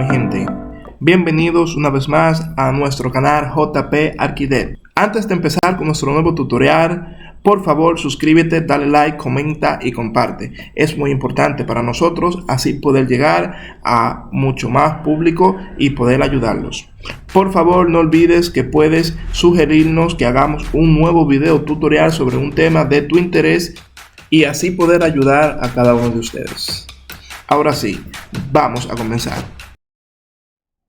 mi gente, bienvenidos una vez más a nuestro canal JP Architect. Antes de empezar con nuestro nuevo tutorial, por favor suscríbete, dale like, comenta y comparte. Es muy importante para nosotros así poder llegar a mucho más público y poder ayudarlos. Por favor no olvides que puedes sugerirnos que hagamos un nuevo video tutorial sobre un tema de tu interés y así poder ayudar a cada uno de ustedes. Ahora sí, vamos a comenzar.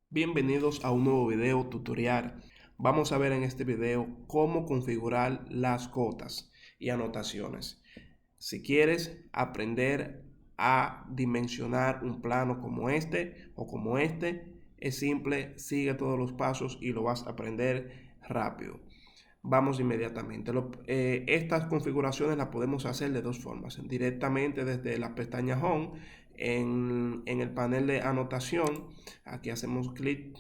Bienvenidos a un nuevo video tutorial. Vamos a ver en este video cómo configurar las cotas y anotaciones. Si quieres aprender a dimensionar un plano como este o como este, es simple, sigue todos los pasos y lo vas a aprender rápido. Vamos inmediatamente. Estas configuraciones las podemos hacer de dos formas. Directamente desde la pestaña Home, en el panel de anotación. Aquí hacemos clic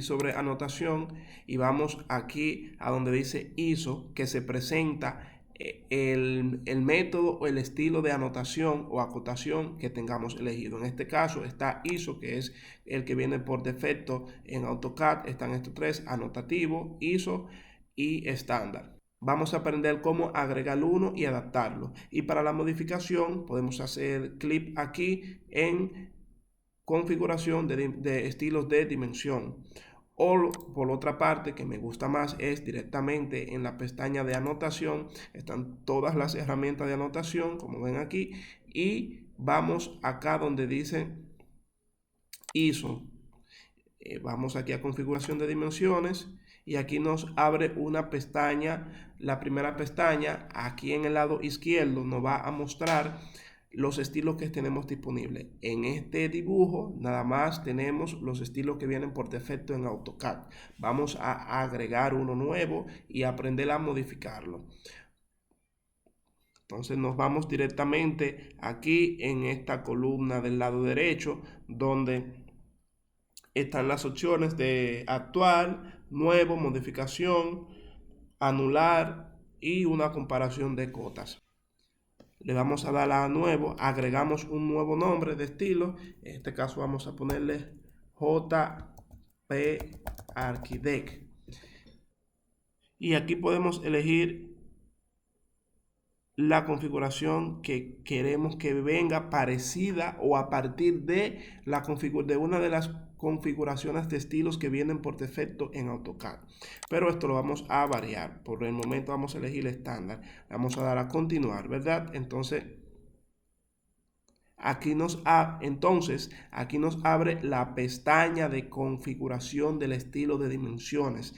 sobre anotación y vamos aquí a donde dice ISO, que se presenta el método o el estilo de anotación o acotación que tengamos elegido. En este caso está ISO, que es el que viene por defecto en AutoCAD. Están estos tres: anotativo, ISO y estándar. Vamos a aprender cómo agregar uno y adaptarlo. Y para la modificación podemos hacer clic aquí en configuración de estilos de dimensión. O por otra parte, que me gusta más, es directamente en la pestaña de anotación. Están todas las herramientas de anotación, como ven aquí, y vamos acá donde dice ISO. Vamos aquí a configuración de dimensiones y aquí nos abre una pestaña. La primera pestaña, aquí en el lado izquierdo, nos va a mostrar los estilos que tenemos disponibles. En este dibujo nada más tenemos los estilos que vienen por defecto en AutoCAD. Vamos a agregar uno nuevo y aprender a modificarlo. Entonces nos vamos directamente aquí en esta columna del lado derecho, donde están las opciones de actual, nuevo, modificación, anular y una comparación de cotas. Le vamos a dar a nuevo, agregamos un nuevo nombre de estilo. En este caso vamos a ponerle JP Architect. Y aquí podemos elegir la configuración que queremos que venga parecida o a partir de una de las configuraciones de estilos que vienen por defecto en AutoCAD. Pero esto lo vamos a variar. Por el momento vamos a elegir estándar. Vamos a dar a continuar, ¿verdad? Entonces aquí nos abre la pestaña de configuración del estilo de dimensiones.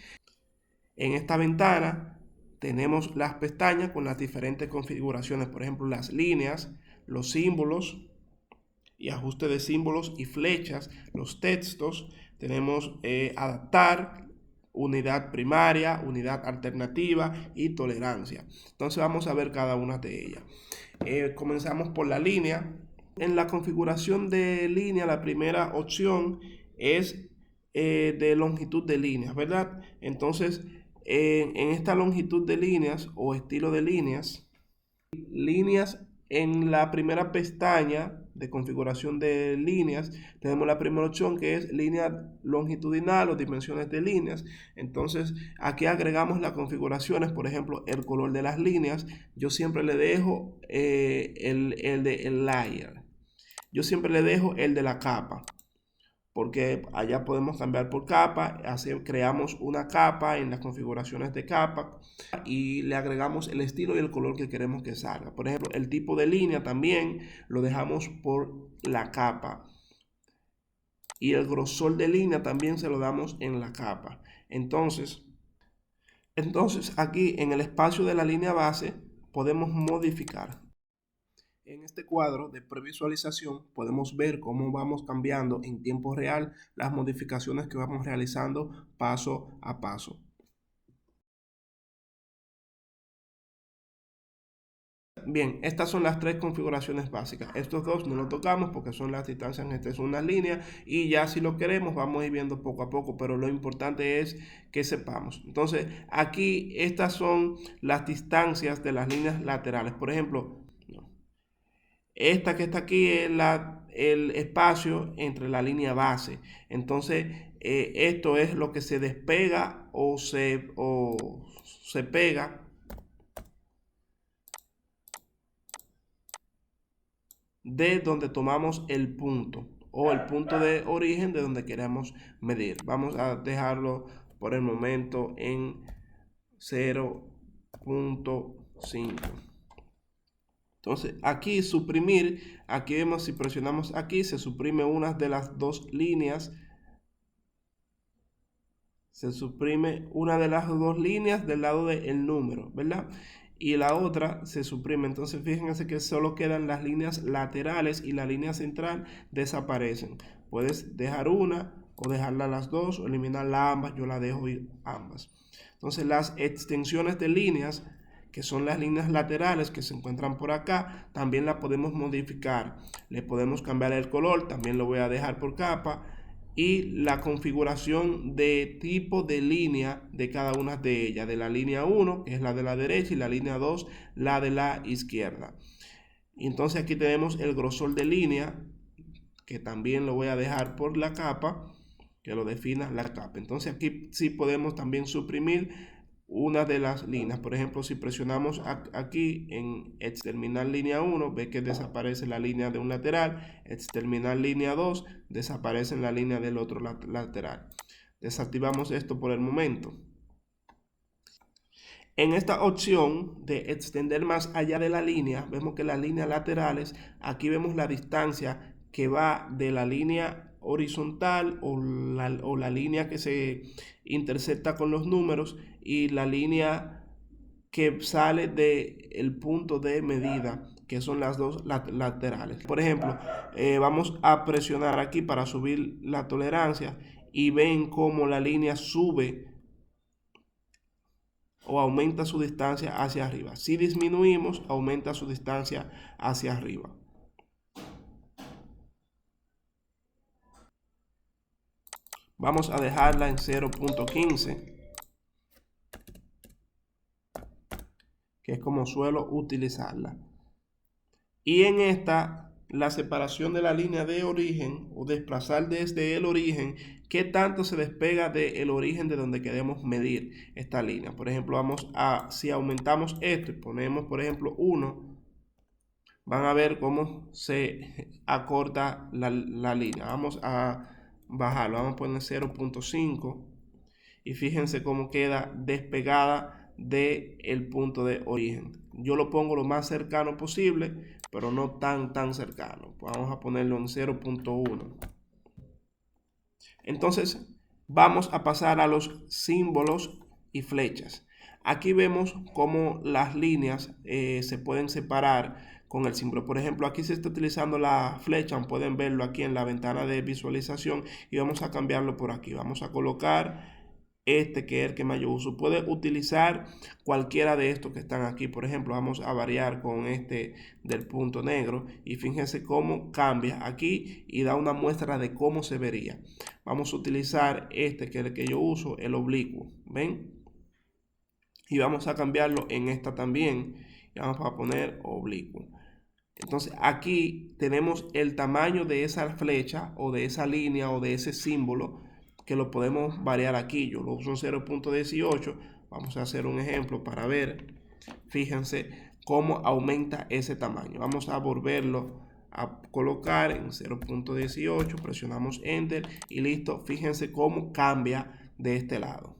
En esta ventana tenemos las pestañas con las diferentes configuraciones, por ejemplo, las líneas, los símbolos y ajuste de símbolos y flechas, los textos. Tenemos adaptar, unidad primaria, unidad alternativa y tolerancia. Entonces vamos a ver cada una de ellas. Comenzamos por la línea. En la configuración de línea, la primera opción es de longitud de líneas, ¿verdad? Entonces, en esta longitud de líneas o estilo de líneas, en la primera pestaña de configuración de líneas, tenemos la primera opción que es línea longitudinal o dimensiones de líneas. Entonces aquí agregamos las configuraciones, por ejemplo, el color de las líneas. Yo siempre le dejo el layer. Yo siempre le dejo el de la capa, porque allá podemos cambiar por capa. Así creamos una capa en las configuraciones de capa y le agregamos el estilo y el color que queremos que salga. Por ejemplo, el tipo de línea también lo dejamos por la capa y el grosor de línea también se lo damos en la capa. Entonces aquí en el espacio de la línea base podemos modificar. En este cuadro de previsualización podemos ver cómo vamos cambiando en tiempo real las modificaciones que vamos realizando paso a paso. Bien, estas son las tres configuraciones básicas. Estos dos no los tocamos porque son las distancias entre unas líneas y ya si lo queremos vamos a ir viendo poco a poco, pero lo importante es que sepamos. Entonces aquí estas son las distancias de las líneas laterales. Por ejemplo, esta que está aquí es el espacio entre la línea base. Entonces, esto es lo que se despega o se pega de donde tomamos el punto o el punto de origen de donde queremos medir. Vamos a dejarlo por el momento en 0.5. Entonces aquí suprimir, aquí vemos, si presionamos aquí se suprime una de las dos líneas, se suprime una de las dos líneas del lado del número, ¿verdad? Y la otra se suprime. Entonces fíjense que solo quedan las líneas laterales y la línea central desaparecen. Puedes dejar una o dejarla las dos o eliminarla ambas. Yo la dejo ambas. Entonces las extensiones de líneas, que son las líneas laterales que se encuentran por acá, también las podemos modificar. Le podemos cambiar el color, también lo voy a dejar por capa, y la configuración de tipo de línea de cada una de ellas, de la línea 1, que es la de la derecha, y la línea 2, la de la izquierda. Y entonces aquí tenemos el grosor de línea, que también lo voy a dejar por la capa, que lo defina la capa. Entonces aquí sí podemos también suprimir una de las líneas. Por ejemplo, si presionamos aquí en exterminar línea 1, ve que desaparece la línea de un lateral. Exterminar línea 2, desaparece la línea del otro lateral. Desactivamos esto por el momento. En esta opción de extender más allá de la línea, vemos que las líneas laterales, aquí vemos la distancia que va de la línea horizontal o la línea que se intersecta con los números y la línea que sale del punto de medida, que son las dos laterales. Por ejemplo, vamos a presionar aquí para subir la tolerancia y ven cómo la línea sube o aumenta su distancia hacia arriba. Si disminuimos, aumenta su distancia hacia arriba. Vamos a dejarla en 0.15, que es como suelo utilizarla. Y en esta, la separación de la línea de origen o desplazar desde el origen, qué tanto se despega del origen de donde queremos medir esta línea. Por ejemplo, vamos a, si aumentamos esto y ponemos, por ejemplo, 1, van a ver cómo se acorta la línea. Vamos a bajarlo, vamos a poner 0.5 y fíjense cómo queda despegada del punto de origen. Yo lo pongo lo más cercano posible, pero no tan cercano. Vamos a ponerlo en 0.1. Entonces vamos a pasar a los símbolos y flechas. Aquí vemos cómo las líneas se pueden separar con el símbolo. Por ejemplo, aquí se está utilizando la flecha, pueden verlo aquí en la ventana de visualización y vamos a cambiarlo por aquí. Vamos a colocar este, que es el que más yo uso. Puede utilizar cualquiera de estos que están aquí. Por ejemplo, vamos a variar con este del punto negro y fíjense cómo cambia aquí y da una muestra de cómo se vería. Vamos a utilizar este, que es el que yo uso, el oblicuo. ¿Ven? Y vamos a cambiarlo en esta también y vamos a poner oblicuo. Entonces aquí tenemos el tamaño de esa flecha o de esa línea o de ese símbolo, que lo podemos variar aquí. Yo lo uso en 0.18. Vamos a hacer un ejemplo para ver. Fíjense cómo aumenta ese tamaño. Vamos a volverlo a colocar en 0.18. Presionamos Enter y listo. Fíjense cómo cambia de este lado.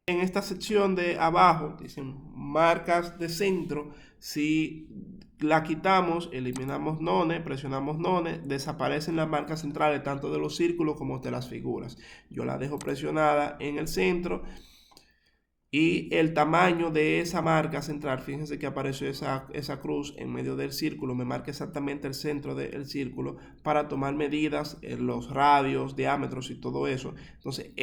En esta sección de abajo dicen marcas de centro. Si la quitamos, eliminamos none, presionamos none, desaparecen las marcas centrales tanto de los círculos como de las figuras. Yo la dejo presionada en el centro y el tamaño de esa marca central, fíjense que apareció esa cruz en medio del círculo, me marca exactamente el centro del círculo para tomar medidas en los radios, diámetros y todo eso. Entonces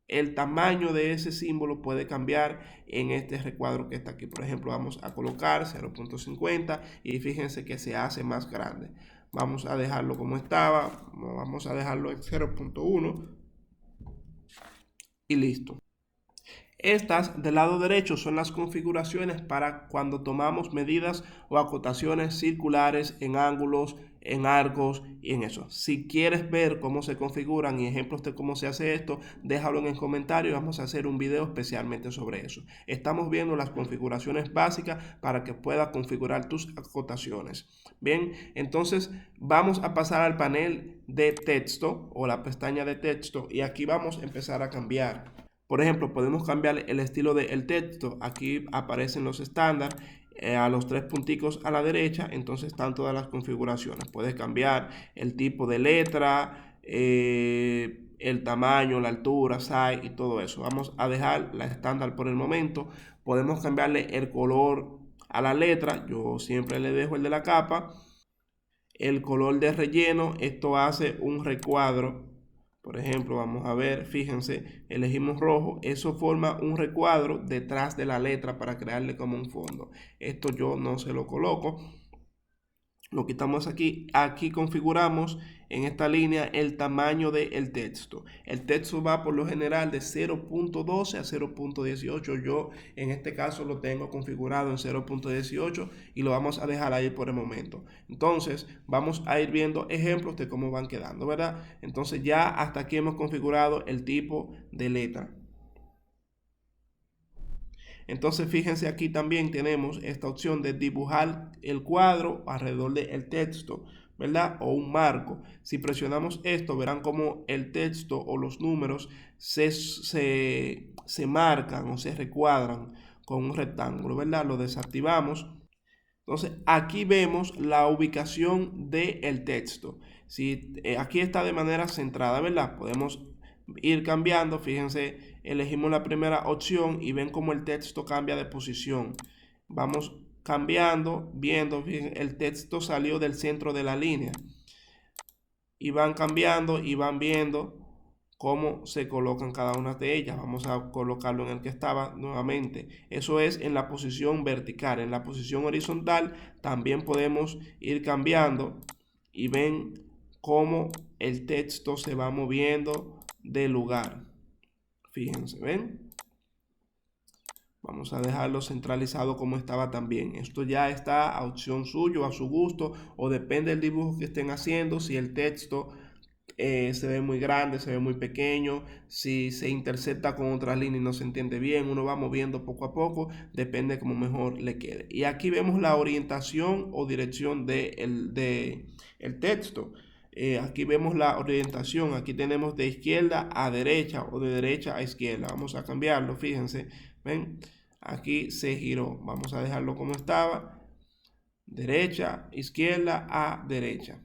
el tamaño de ese símbolo puede cambiar en este recuadro que está aquí. Por ejemplo, vamos a colocar 0.50 y fíjense que se hace más grande. Vamos a dejarlo como estaba, vamos a dejarlo en 0.1 y listo. Estas del lado derecho son las configuraciones para cuando tomamos medidas o acotaciones circulares en ángulos, en arcos y en eso. Si quieres ver cómo se configuran y ejemplos de cómo se hace esto, déjalo en el comentario y vamos a hacer un video especialmente sobre eso. Estamos viendo las configuraciones básicas para que puedas configurar tus acotaciones. Bien, entonces vamos a pasar al panel de texto o la pestaña de texto y aquí vamos a empezar a cambiar. Por ejemplo, podemos cambiar el estilo del texto. Aquí aparecen los estándares a los 3 punticos a la derecha. Entonces están todas las configuraciones. Puedes cambiar el tipo de letra, el tamaño, la altura, size y todo eso. Vamos a dejar la estándar por el momento. Podemos cambiarle el color a la letra. Yo siempre le dejo el de la capa. El color de relleno, esto hace un recuadro. Por ejemplo, vamos a ver, fíjense, elegimos rojo, eso forma un recuadro detrás de la letra para crearle como un fondo. Esto yo no se lo coloco, lo quitamos aquí. Aquí configuramos en esta línea el tamaño del texto. El texto va por lo general de 0.12 a 0.18. Yo en este caso lo tengo configurado en 0.18 y lo vamos a dejar ahí por el momento. Entonces vamos a ir viendo ejemplos de cómo van quedando, ¿verdad? Entonces ya hasta aquí hemos configurado el tipo de letra. Entonces fíjense, aquí también tenemos esta opción de dibujar el cuadro alrededor del texto, ¿verdad? O un marco. Si presionamos esto, verán como el texto o los números se marcan o se recuadran con un rectángulo, ¿verdad? Lo desactivamos. Entonces aquí vemos la ubicación del texto. Si aquí está de manera centrada, ¿verdad? Podemos ir cambiando. Fíjense, elegimos la primera opción y ven cómo el texto cambia de posición. Vamos cambiando, viendo, fíjense, el texto salió del centro de la línea. Y van cambiando y van viendo cómo se colocan cada una de ellas. Vamos a colocarlo en el que estaba nuevamente. Eso es en la posición vertical. En la posición horizontal también podemos ir cambiando y ven cómo el texto se va moviendo de lugar. Fíjense, ¿ven? Vamos a dejarlo centralizado como estaba también. Esto ya está a opción suyo, a su gusto, o depende del dibujo que estén haciendo. Si el texto se ve muy grande, se ve muy pequeño, si se intercepta con otras líneas y no se entiende bien, uno va moviendo poco a poco, depende como mejor le quede. Y aquí vemos la orientación o dirección del texto. Aquí vemos la orientación, aquí tenemos de izquierda a derecha o de derecha a izquierda. Vamos a cambiarlo, fíjense, ven, aquí se giró. Vamos a dejarlo como estaba, derecha, izquierda a derecha.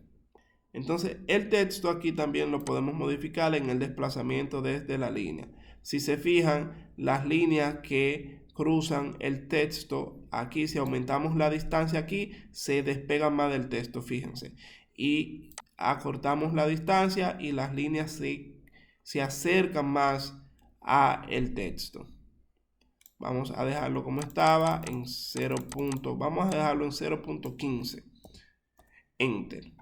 Entonces el texto aquí también lo podemos modificar en el desplazamiento desde la línea. Si se fijan, las líneas que cruzan el texto aquí, si aumentamos la distancia aquí, se despegan más del texto, fíjense. Y acortamos la distancia y las líneas se acercan más a el texto. Vamos a dejarlo como estaba en 0. Vamos a dejarlo en 0.15. Enter.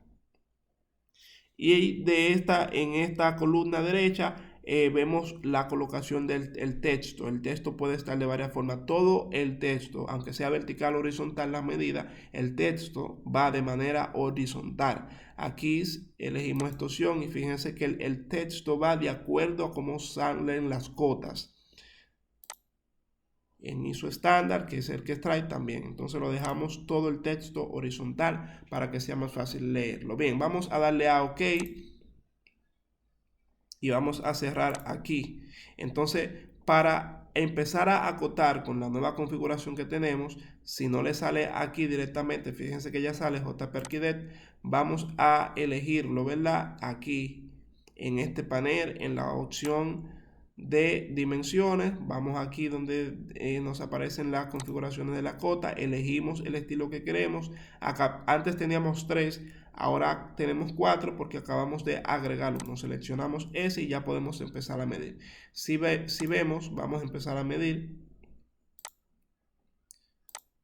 Y en esta columna derecha vemos la colocación del texto. El texto puede estar de varias formas. Todo el texto, aunque sea vertical o horizontal la medida, el texto va de manera horizontal. Aquí elegimos esta opción y fíjense que el texto va de acuerdo a cómo salen las cotas. En ISO estándar, que es el que trae también. Entonces lo dejamos todo el texto horizontal para que sea más fácil leerlo. Bien, vamos a darle a OK y vamos a cerrar aquí. Entonces, para empezar a acotar con la nueva configuración que tenemos, si no le sale aquí directamente, fíjense que ya sale JParquidet, vamos a elegirlo, ¿verdad? Aquí en este panel, en la opción de dimensiones, vamos aquí donde nos aparecen las configuraciones de la cota, elegimos el estilo que queremos. Acá antes teníamos 3, ahora tenemos 4 porque acabamos de agregar uno. Seleccionamos ese y ya podemos empezar a medir. Si vemos, vamos a empezar a medir.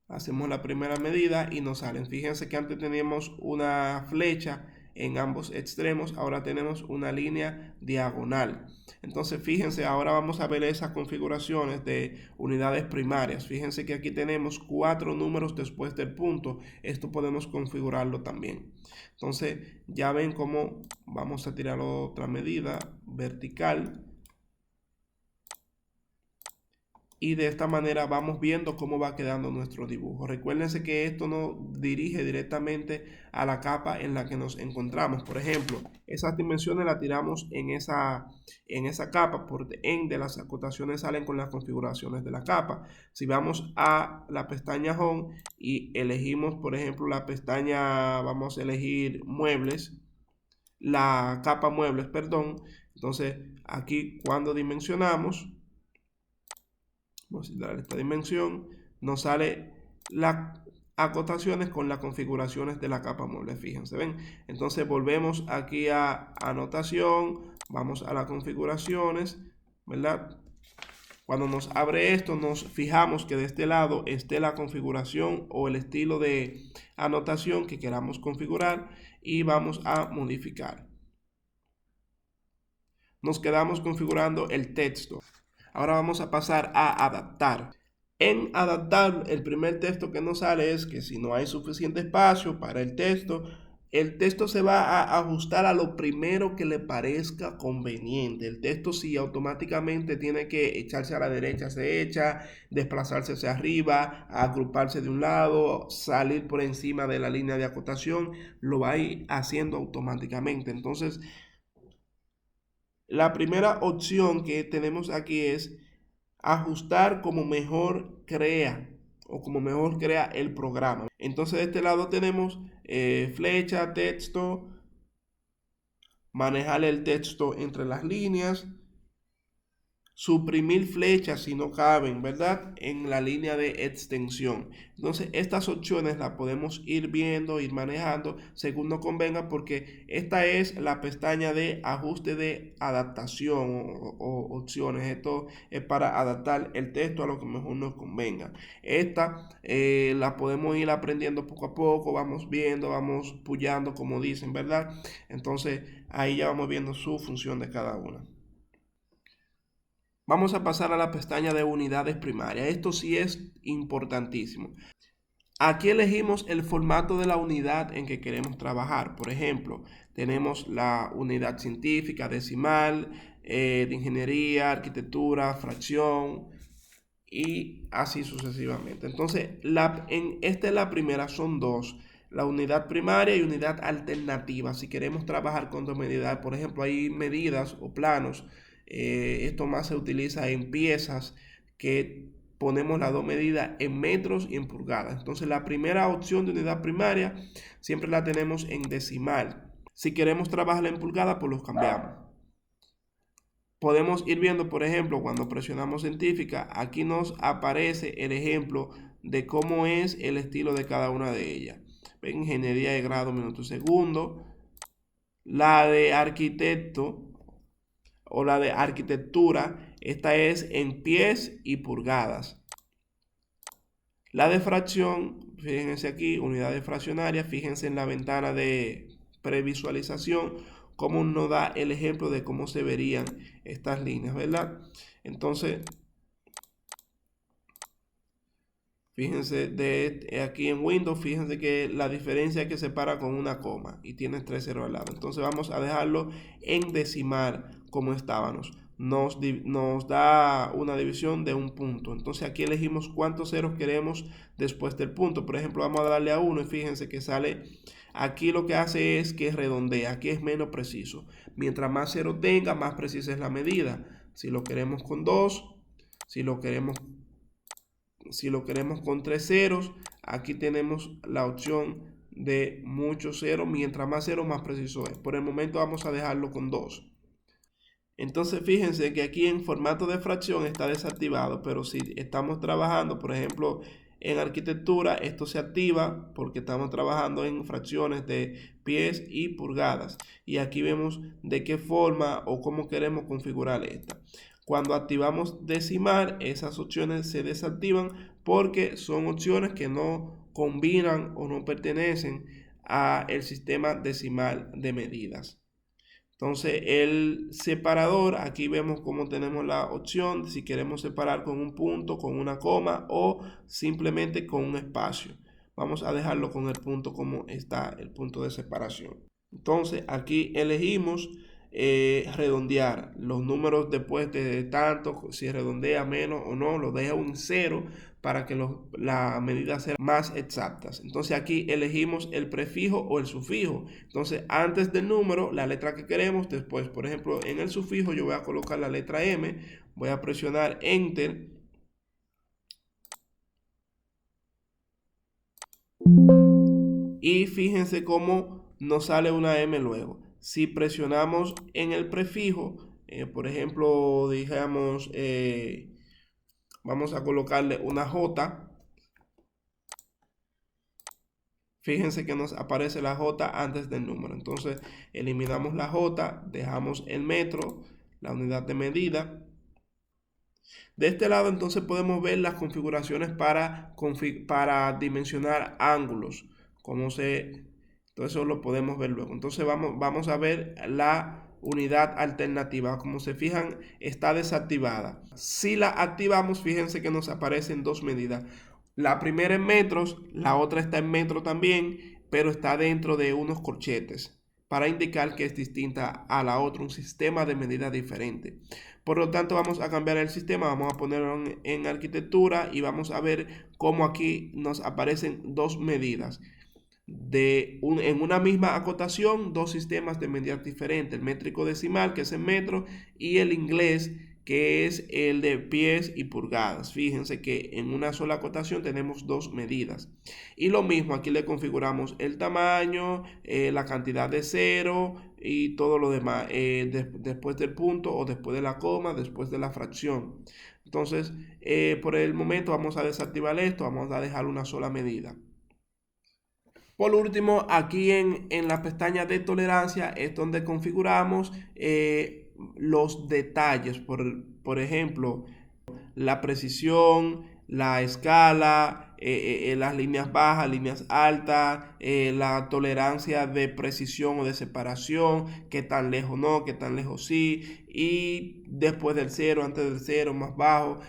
Hacemos la primera medida y nos salen. Fíjense que antes teníamos una flecha en ambos extremos, ahora tenemos una línea diagonal. Entonces fíjense, ahora vamos a ver esas configuraciones de unidades primarias. Fíjense que aquí tenemos 4 números después del punto. Esto podemos configurarlo también. Entonces ya ven cómo vamos a tirar otra medida vertical. Y de esta manera vamos viendo cómo va quedando nuestro dibujo. Recuérdense que esto nos dirige directamente a la capa en la que nos encontramos. Por ejemplo, esas dimensiones las tiramos en esa capa, por ende las acotaciones salen con las configuraciones de la capa. Si vamos a la pestaña Home y elegimos, por ejemplo, la pestaña, vamos a elegir muebles, la capa muebles, perdón. Entonces aquí cuando dimensionamos, vamos a darle esta dimensión, nos sale las acotaciones con las configuraciones de la capa mueble, fíjense, ven. Entonces volvemos aquí a anotación, vamos a las configuraciones, ¿verdad? Cuando nos abre esto, nos fijamos que de este lado esté la configuración o el estilo de anotación que queramos configurar y vamos a modificar. Nos quedamos configurando el texto. Ahora vamos a pasar a adaptar. En adaptar, el primer texto que nos sale es que si no hay suficiente espacio para el texto se va a ajustar a lo primero que le parezca conveniente. El texto, si automáticamente tiene que echarse a la derecha, se echa, desplazarse hacia arriba, agruparse de un lado, salir por encima de la línea de acotación, lo va a ir haciendo automáticamente. Entonces, la primera opción que tenemos aquí es ajustar como mejor crea o como mejor crea el programa. Entonces de este lado tenemos flecha, texto, manejar el texto entre las líneas, suprimir flechas si no caben, ¿verdad? En la línea de extensión. Entonces estas opciones las podemos ir viendo, ir manejando según nos convenga, porque esta es la pestaña de ajuste de adaptación o opciones. Esto es para adaptar el texto a lo que mejor nos convenga. Esta la podemos ir aprendiendo poco a poco, vamos viendo, vamos pullando como dicen, ¿verdad? Entonces ahí ya vamos viendo su función de cada una. Vamos a pasar a la pestaña de unidades primarias. Esto sí es importantísimo. Aquí elegimos el formato de la unidad en que queremos trabajar. Por ejemplo, tenemos la unidad científica, decimal, de ingeniería, arquitectura, fracción y así sucesivamente. Entonces, esta es la primera, son dos. La unidad primaria y unidad alternativa. Si queremos trabajar con dos medidas, por ejemplo, hay medidas o planos. Esto más se utiliza en piezas que ponemos las dos medidas en metros y en pulgadas. Entonces la primera opción de unidad primaria siempre la tenemos en decimal. Si queremos trabajar en pulgadas, pues los cambiamos. Podemos ir viendo, por ejemplo, cuando presionamos científica, aquí nos aparece el ejemplo de cómo es el estilo de cada una de ellas. ¿Ven? Ingeniería de grado, minuto segundo. La de arquitecto o la de arquitectura, esta es en pies y pulgadas. La de fracción, fíjense aquí, unidades fraccionarias, fíjense en la ventana de previsualización, cómo nos da el ejemplo de cómo se verían estas líneas, ¿verdad? Entonces, fíjense de aquí en Windows, fíjense que la diferencia es que se para con una coma y tiene 3 ceros al lado. Entonces vamos a dejarlo en decimal como estábamos. Nos da una división de un punto. Entonces aquí elegimos cuántos ceros queremos después del punto. Por ejemplo, vamos a darle a 1 y fíjense que sale. Aquí lo que hace es que redondea. Aquí es menos preciso. Mientras más ceros tenga, más precisa es la medida. Si lo queremos con 2, si lo queremos con 3 ceros, aquí tenemos la opción de muchos ceros. Mientras más ceros, más preciso es. Por el momento vamos a dejarlo con 2. Entonces fíjense que aquí en formato de fracción está desactivado, pero si estamos trabajando, por ejemplo, en arquitectura, esto se activa porque estamos trabajando en fracciones de pies y pulgadas. Y aquí vemos de qué forma o cómo queremos configurar esta. Cuando activamos decimal, esas opciones se desactivan porque son opciones que no combinan o no pertenecen a el sistema decimal de medidas. Entonces el separador, aquí vemos cómo tenemos la opción de si queremos separar con un punto, con una coma o simplemente con un espacio. Vamos a dejarlo con el punto como está el punto de separación. Entonces aquí elegimos redondear los números después de tanto, si redondea menos o no, lo deja en cero para que las medidas sean más exactas. Entonces aquí elegimos el prefijo o el sufijo. Entonces antes del número, la letra que queremos, después, por ejemplo, en el sufijo yo voy a colocar la letra M, voy a presionar Enter. Y fíjense cómo nos sale una M luego. Si presionamos en el prefijo, por ejemplo, digamos, vamos a colocarle una J. Fíjense que nos aparece la J antes del número. Entonces eliminamos la J, dejamos el metro, la unidad de medida. De este lado entonces podemos ver las configuraciones para dimensionar ángulos. Todo eso lo podemos ver luego. Entonces vamos a ver la unidad alternativa. Como se fijan, está desactivada. Si la activamos, fíjense que nos aparecen dos medidas. La primera en metros, la otra está en metro también, pero está dentro de unos corchetes para indicar que es distinta a la otra, un sistema de medida diferente. Por lo tanto, vamos a cambiar el sistema, vamos a ponerlo en arquitectura y vamos a ver cómo aquí nos aparecen dos medidas. En una misma acotación, dos sistemas de medidas diferentes, el métrico decimal, que es en metro, y el inglés, que es el de pies y pulgadas. Fíjense que en una sola acotación tenemos dos medidas. Y lo mismo, aquí le configuramos el tamaño, la cantidad de cero y todo lo demás, después del punto o después de la coma, después de la fracción. Entonces, por el momento vamos a desactivar esto, vamos a dejar una sola medida. Por último, aquí en la pestaña de tolerancia es donde configuramos los detalles, por ejemplo, la precisión, la escala, las líneas bajas, líneas altas, la tolerancia de precisión o de separación, qué tan lejos no, qué tan lejos sí, y después del cero, antes del cero, más bajo.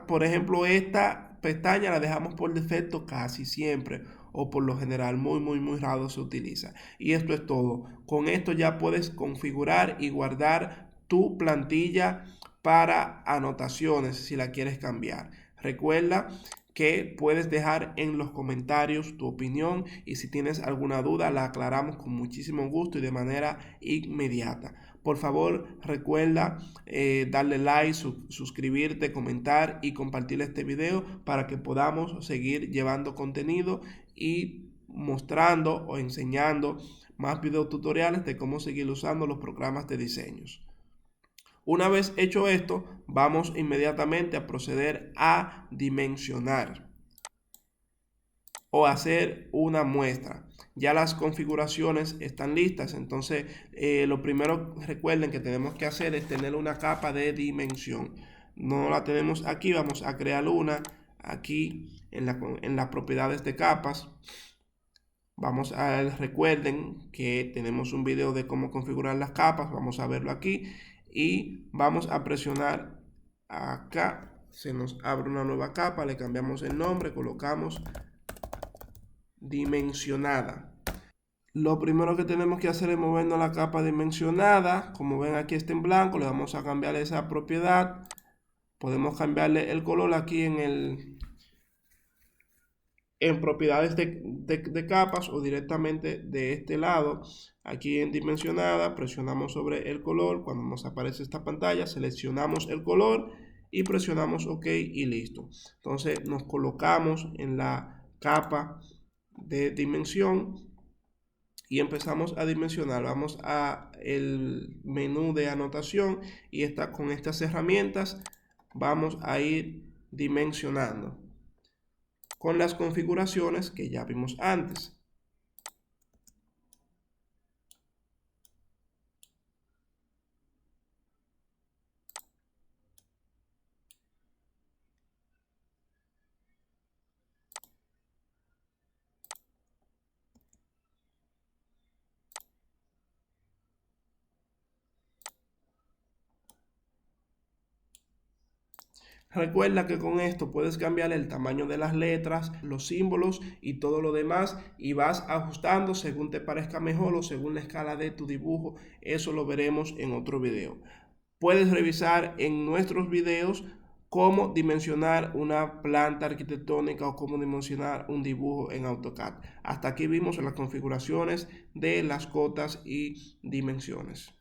Por ejemplo, esta pestaña la dejamos por defecto casi siempre o por lo general muy raro se utiliza. Y esto es todo. Con esto ya puedes configurar y guardar tu plantilla para anotaciones si la quieres cambiar. Recuerda que puedes dejar en los comentarios tu opinión y si tienes alguna duda la aclaramos con muchísimo gusto y de manera inmediata. Por favor, recuerda darle like, suscribirte, comentar y compartir este video para que podamos seguir llevando contenido y mostrando o enseñando más videotutoriales de cómo seguir usando los programas de diseños. Una vez hecho esto, vamos inmediatamente a proceder a dimensionar o hacer una muestra. Ya las configuraciones están listas, entonces lo primero recuerden que tenemos que hacer es tener una capa de dimensión. No la tenemos aquí, vamos a crear una aquí en las propiedades de capas. Recuerden que tenemos un video de cómo configurar las capas, vamos a verlo aquí y vamos a presionar acá, se nos abre una nueva capa, le cambiamos el nombre, colocamos dimensionada. Lo primero que tenemos que hacer es movernos a la capa dimensionada, como ven aquí está en blanco, le vamos a cambiar esa propiedad, podemos cambiarle el color aquí en propiedades de capas o directamente de este lado. Aquí en dimensionada presionamos sobre el color. Cuando nos aparece esta pantalla seleccionamos el color y presionamos OK y listo. Entonces nos colocamos en la capa de dimensión y empezamos a dimensionar. Vamos a el menú de anotación y con estas herramientas vamos a ir dimensionando con las configuraciones que ya vimos antes. Recuerda que con esto puedes cambiar el tamaño de las letras, los símbolos y todo lo demás y vas ajustando según te parezca mejor o según la escala de tu dibujo. Eso lo veremos en otro video. Puedes revisar en nuestros videos cómo dimensionar una planta arquitectónica o cómo dimensionar un dibujo en AutoCAD. Hasta aquí vimos las configuraciones de las cotas y dimensiones.